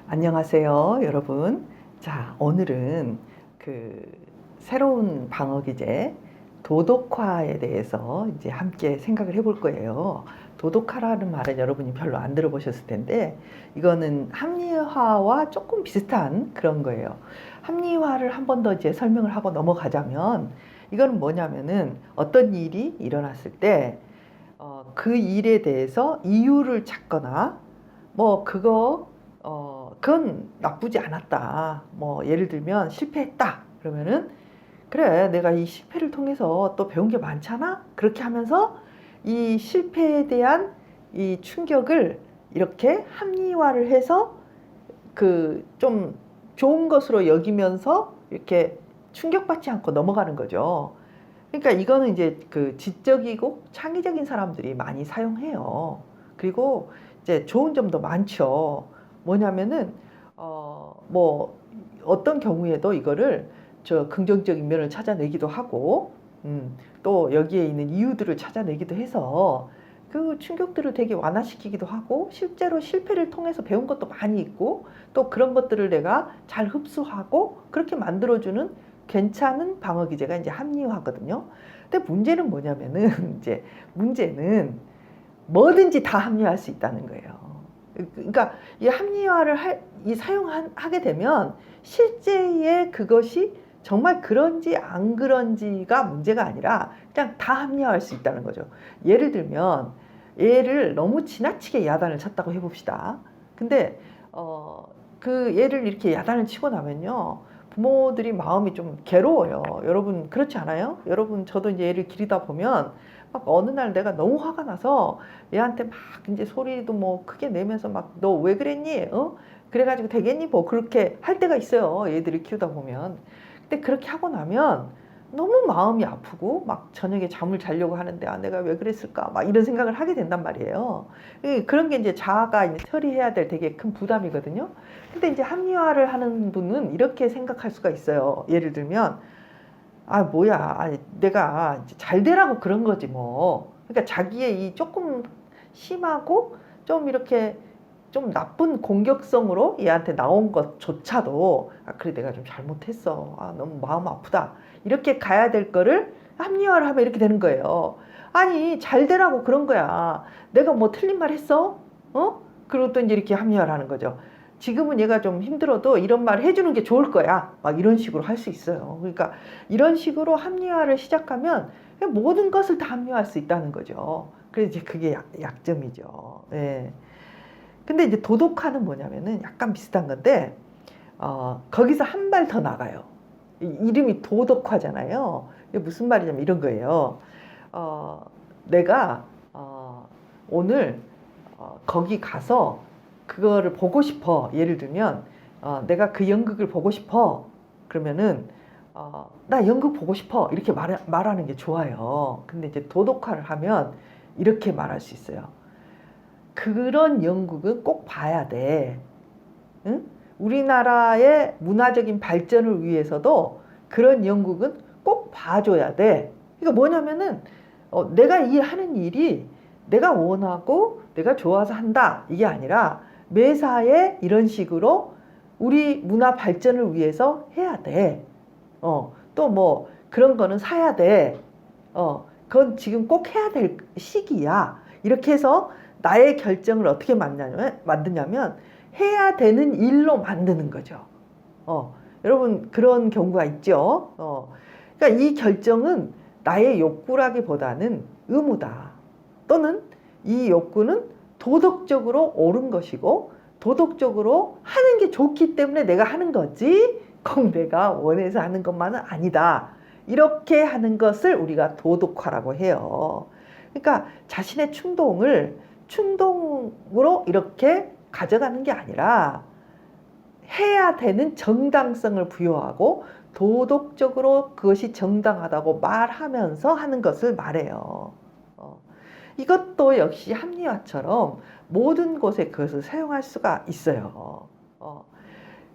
안녕하세요, 여러분. 자, 오늘은 새로운 방어 기제 도덕화에 대해서 이제 함께 생각을 해볼 거예요. 도덕화라는 말은 여러분이 별로 안 들어보셨을 텐데, 이거는 합리화와 조금 비슷한 그런 거예요. 합리화를 한 번 더 이제 설명을 하고 넘어가자면, 이거는 뭐냐면은 어떤 일이 일어났을 때, 그 일에 대해서 이유를 찾거나, 그건 나쁘지 않았다. 예를 들면 실패했다. 그러면은 그래, 내가 이 실패를 통해서 또 배운 게 많잖아. 그렇게 하면서 이 실패에 대한 이 충격을 이렇게 합리화를 해서 좀 좋은 것으로 여기면서 이렇게 충격받지 않고 넘어가는 거죠. 그러니까 이거는 이제 지적이고 창의적인 사람들이 많이 사용해요. 그리고 이제 좋은 점도 많죠. 뭐냐면은 어떤 경우에도 이거를 긍정적인 면을 찾아내기도 하고, 또 여기에 있는 이유들을 찾아내기도 해서 그 충격들을 되게 완화시키기도 하고, 실제로 실패를 통해서 배운 것도 많이 있고, 또 그런 것들을 내가 잘 흡수하고 그렇게 만들어주는 괜찮은 방어 기제가 이제 합리화거든요. 근데 문제는 뭐냐면은 문제는 뭐든지 다 합리화할 수 있다는 거예요. 그러니까 이 합리화를 사용하게 되면 실제의 그것이 정말 그런지 안 그런지가 문제가 아니라 그냥 다 합리화할 수 있다는 거죠. 예를 들면 얘를 너무 지나치게 야단을 쳤다고 해봅시다. 근데 그 얘를 이렇게 야단을 치고 나면요, 부모들이 마음이 좀 괴로워요. 여러분 그렇지 않아요? 여러분, 저도 이제 얘를 기르다 보면 막 어느 날 내가 너무 화가 나서 얘한테 막 이제 소리도 크게 내면서 막 너 왜 그랬니? 그래가지고 되겠니? 그렇게 할 때가 있어요. 얘들을 키우다 보면. 근데 그렇게 하고 나면 너무 마음이 아프고 막 저녁에 잠을 자려고 하는데 내가 왜 그랬을까? 막 이런 생각을 하게 된단 말이에요. 그런 게 이제 자아가 이제 처리해야 될 되게 큰 부담이거든요. 근데 이제 합리화를 하는 분은 이렇게 생각할 수가 있어요. 예를 들면 뭐야, 내가 잘 되라고 그런 거지 뭐. 그러니까 자기의 이 조금 심하고 좀 이렇게 좀 나쁜 공격성으로 얘한테 나온 것조차도 그래, 내가 좀 잘못했어. 너무 마음 아프다. 이렇게 가야 될 거를 합리화를 하면 이렇게 되는 거예요. 아니, 잘 되라고 그런 거야. 내가 뭐 틀린 말 했어? 그리고 또 이제 이렇게 합리화를 하는 거죠. 지금은 얘가 좀 힘들어도 이런 말을 해주는 게 좋을 거야. 막 이런 식으로 할 수 있어요. 그러니까 이런 식으로 합리화를 시작하면 모든 것을 다 합리화할 수 있다는 거죠. 그래서 이제 그게 약점이죠. 예. 근데 이제 도덕화는 뭐냐면은 약간 비슷한 건데, 거기서 한 발 더 나가요. 이름이 도덕화잖아요. 이게 무슨 말이냐면 이런 거예요. 내가 오늘 거기 가서 그거를 보고 싶어. 예를 들면 내가 그 연극을 보고 싶어. 그러면은 나 연극 보고 싶어. 이렇게 말하는 게 좋아요. 근데 이제 도덕화를 하면 이렇게 말할 수 있어요. 그런 연극은 꼭 봐야 돼. 응? 우리나라의 문화적인 발전을 위해서도 그런 연극은 꼭 봐줘야 돼. 그러니까 뭐냐면은 내가 이 하는 일이 내가 원하고 내가 좋아서 한다, 이게 아니라 매사에 이런 식으로 우리 문화 발전을 위해서 해야 돼. 또 그런 거는 사야 돼. 그건 지금 꼭 해야 될 시기야. 이렇게 해서 나의 결정을 어떻게 만드냐면 해야 되는 일로 만드는 거죠. 여러분 그런 경우가 있죠. 그러니까 이 결정은 나의 욕구라기보다는 의무다. 또는 이 욕구는 도덕적으로 옳은 것이고 도덕적으로 하는 게 좋기 때문에 내가 하는 거지 꼭 내가 원해서 하는 것만은 아니다. 이렇게 하는 것을 우리가 도덕화라고 해요. 그러니까 자신의 충동으로 이렇게 가져가는 게 아니라 해야 되는 정당성을 부여하고 도덕적으로 그것이 정당하다고 말하면서 하는 것을 말해요. 이것도 역시 합리화처럼 모든 곳에 그것을 사용할 수가 있어요.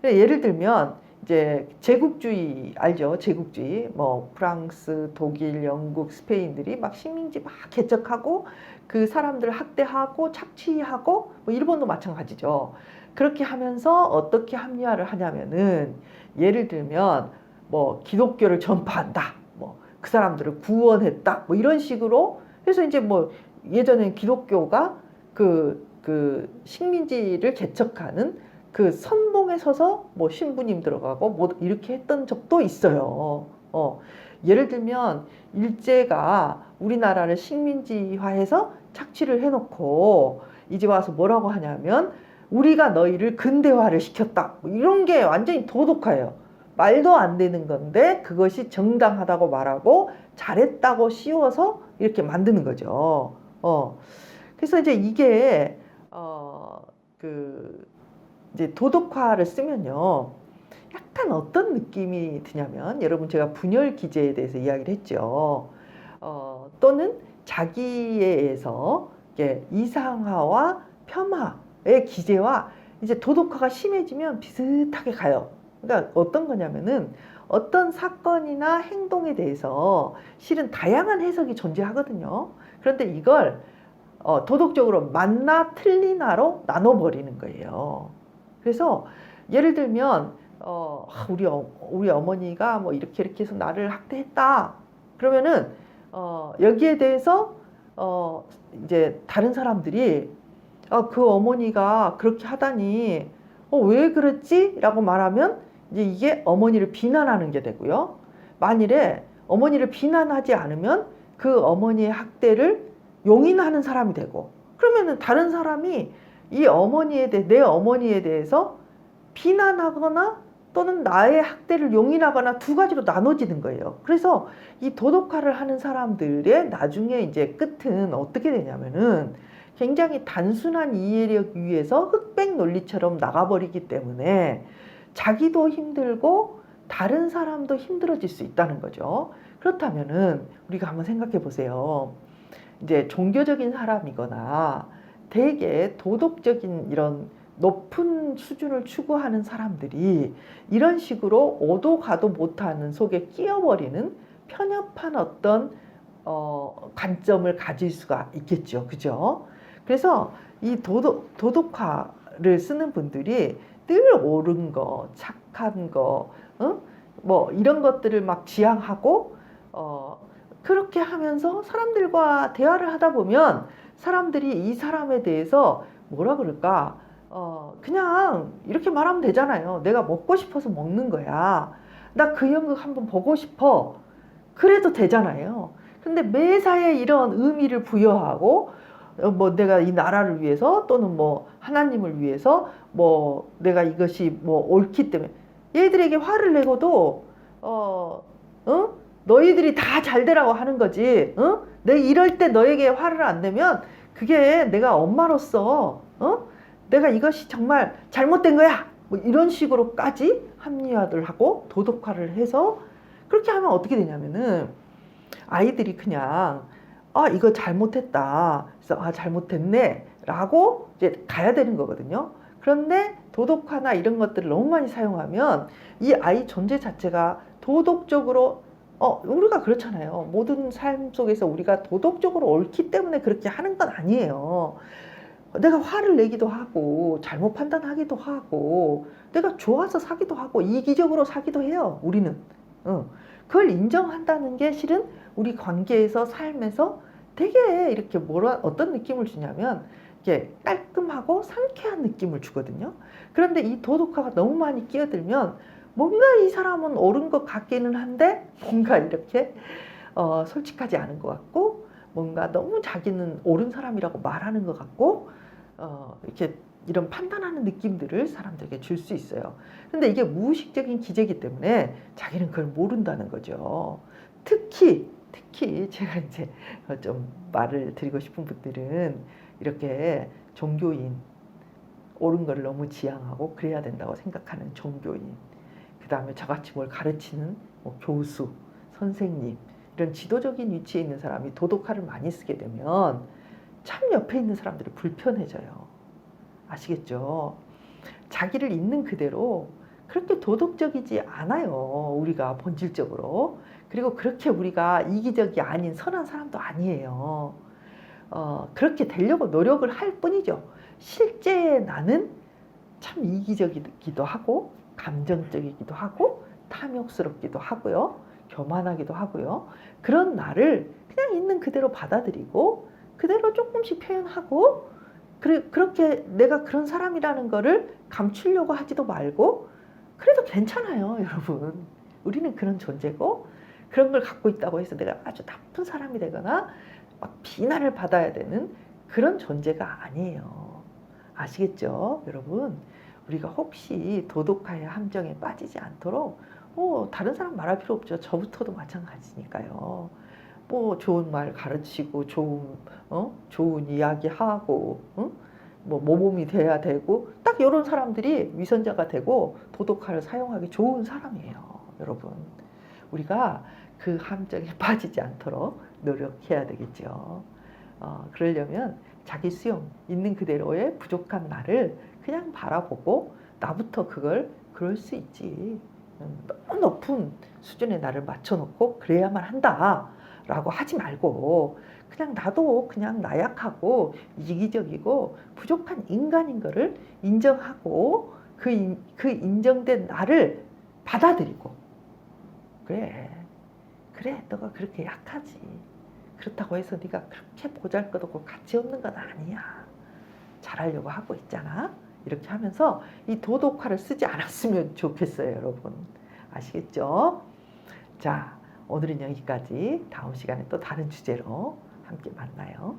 예를 들면 이제 제국주의 알죠? 제국주의 뭐 프랑스, 독일, 영국, 스페인들이 막 식민지 막 개척하고 그 사람들 학대하고 착취하고 뭐 일본도 마찬가지죠. 그렇게 하면서 어떻게 합리화를 하냐면은 예를 들면 뭐 기독교를 전파한다. 뭐 그 사람들을 구원했다. 뭐 이런 식으로 해서 이제 뭐 예전엔 기독교가 그 식민지를 개척하는 그 선봉에 서서 뭐 신부님 들어가고 뭐 이렇게 했던 적도 있어요. 예를 들면 일제가 우리나라를 식민지화해서 착취를 해놓고 이제 와서 뭐라고 하냐면 우리가 너희를 근대화를 시켰다. 뭐 이런 게 완전히 도덕화예요. 말도 안 되는 건데 그것이 정당하다고 말하고 잘했다고 씌워서 이렇게 만드는 거죠. 그래서 이제 이게 그 이제 도덕화를 쓰면요. 약간 어떤 느낌이 드냐면 여러분 제가 분열 기제에 대해서 이야기를 했죠. 또는 자기에 의해서 이상화와 폄하의 기제와 이제 도덕화가 심해지면 비슷하게 가요. 그러니까 어떤 거냐면은 어떤 사건이나 행동에 대해서 실은 다양한 해석이 존재하거든요. 그런데 이걸 도덕적으로 맞나 틀리나로 나눠버리는 거예요. 그래서 예를 들면 우리 어머니가 뭐 이렇게 해서 나를 학대했다. 그러면은 여기에 대해서 이제 다른 사람들이 그 어머니가 그렇게 하다니 왜 그랬지? 라고 말하면 이제 이게 어머니를 비난하는 게 되고요. 만일에 어머니를 비난하지 않으면 그 어머니의 학대를 용인하는 사람이 되고 그러면은 다른 사람이 이 어머니에 대해 내 어머니에 대해서 비난하거나 또는 나의 학대를 용인하거나 두 가지로 나눠지는 거예요. 그래서 이 도덕화를 하는 사람들의 나중에 이제 끝은 어떻게 되냐면은 굉장히 단순한 이해력 위에서 흑백 논리처럼 나가버리기 때문에 자기도 힘들고 다른 사람도 힘들어질 수 있다는 거죠. 그렇다면은 우리가 한번 생각해 보세요. 이제 종교적인 사람이거나 되게 도덕적인 이런 높은 수준을 추구하는 사람들이 이런 식으로 오도 가도 못하는 속에 끼어버리는 편협한 어떤 관점을 가질 수가 있겠죠. 그죠? 그래서 이 도덕화를 쓰는 분들이 늘 옳은 거, 착한 거, 뭐 이런 것들을 막 지향하고 그렇게 하면서 사람들과 대화를 하다 보면 사람들이 이 사람에 대해서 뭐라 그럴까? 그냥 이렇게 말하면 되잖아요. 내가 먹고 싶어서 먹는 거야. 나 그 연극 한번 보고 싶어. 그래도 되잖아요. 근데 매사에 이런 의미를 부여하고 뭐 내가 이 나라를 위해서 또는 뭐 하나님을 위해서 뭐 내가 이것이 뭐 옳기 때문에 얘들에게 화를 내고도 너희들이 다 잘 되라고 하는 거지. 내 이럴 때 너에게 화를 안 내면 그게 내가 엄마로서 내가 이것이 정말 잘못된 거야. 뭐 이런 식으로까지 합리화를 하고 도덕화를 해서 그렇게 하면 어떻게 되냐면은 아이들이 그냥 이거 잘못했다. 그래서 잘못했네. 라고 이제 가야 되는 거거든요. 그런데 도덕화나 이런 것들을 너무 많이 사용하면 이 아이 존재 자체가 도덕적으로 우리가 그렇잖아요. 모든 삶 속에서 우리가 도덕적으로 옳기 때문에 그렇게 하는 건 아니에요. 내가 화를 내기도 하고 잘못 판단하기도 하고 내가 좋아서 사기도 하고 이기적으로 사기도 해요. 우리는. 그걸 인정한다는 게 실은 우리 관계에서 삶에서 되게 이렇게 어떤 느낌을 주냐면 이게 깔끔하고 상쾌한 느낌을 주거든요. 그런데 이 도덕화가 너무 많이 끼어들면 뭔가 이 사람은 옳은 것 같기는 한데 뭔가 이렇게 솔직하지 않은 것 같고 뭔가 너무 자기는 옳은 사람이라고 말하는 것 같고 이렇게 이런 판단하는 느낌들을 사람들에게 줄 수 있어요. 근데 이게 무의식적인 기제이기 때문에 자기는 그걸 모른다는 거죠. 특히 제가 이제 좀 말을 드리고 싶은 분들은 이렇게 종교인 옳은 걸 너무 지향하고 그래야 된다고 생각하는 종교인, 그 다음에 저같이 뭘 가르치는 뭐 교수, 선생님 이런 지도적인 위치에 있는 사람이 도덕화를 많이 쓰게 되면 참 옆에 있는 사람들이 불편해져요. 아시겠죠? 자기를 있는 그대로 그렇게 도덕적이지 않아요. 우리가 본질적으로. 그리고 그렇게 우리가 이기적이 아닌 선한 사람도 아니에요. 그렇게 되려고 노력을 할 뿐이죠. 실제 나는 참 이기적이기도 하고 감정적이기도 하고 탐욕스럽기도 하고요. 교만하기도 하고요. 그런 나를 그냥 있는 그대로 받아들이고 그대로 조금씩 표현하고 그렇게 내가 그런 사람이라는 거를 감추려고 하지도 말고 그래도 괜찮아요, 여러분. 우리는 그런 존재고 그런 걸 갖고 있다고 해서 내가 아주 나쁜 사람이 되거나 막 비난을 받아야 되는 그런 존재가 아니에요. 아시겠죠, 여러분? 우리가 혹시 도덕화의 함정에 빠지지 않도록 다른 사람 말할 필요 없죠. 저부터도 마찬가지니까요. 뭐 좋은 말 가르치고 좋은 이야기 하고 뭐 모범이 돼야 되고 딱 이런 사람들이 위선자가 되고 도덕화를 사용하기 좋은 사람이에요, 여러분. 우리가 그 함정에 빠지지 않도록 노력해야 되겠죠. 그러려면 자기 수용, 있는 그대로의 부족한 나를 그냥 바라보고 나부터 그럴 수 있지. 너무 높은 수준의 나를 맞춰놓고 그래야만 한다라고 하지 말고 그냥 나도 그냥 나약하고 이기적이고 부족한 인간인 거를 인정하고 그 인정된 나를 받아들이고 그래 너가 그렇게 약하지. 그렇다고 해서 네가 그렇게 보잘것없고 가치 없는 건 아니야. 잘하려고 하고 있잖아. 이렇게 하면서 이 도덕화를 쓰지 않았으면 좋겠어요, 여러분. 아시겠죠? 자, 오늘은 여기까지. 다음 시간에 또 다른 주제로 함께 만나요.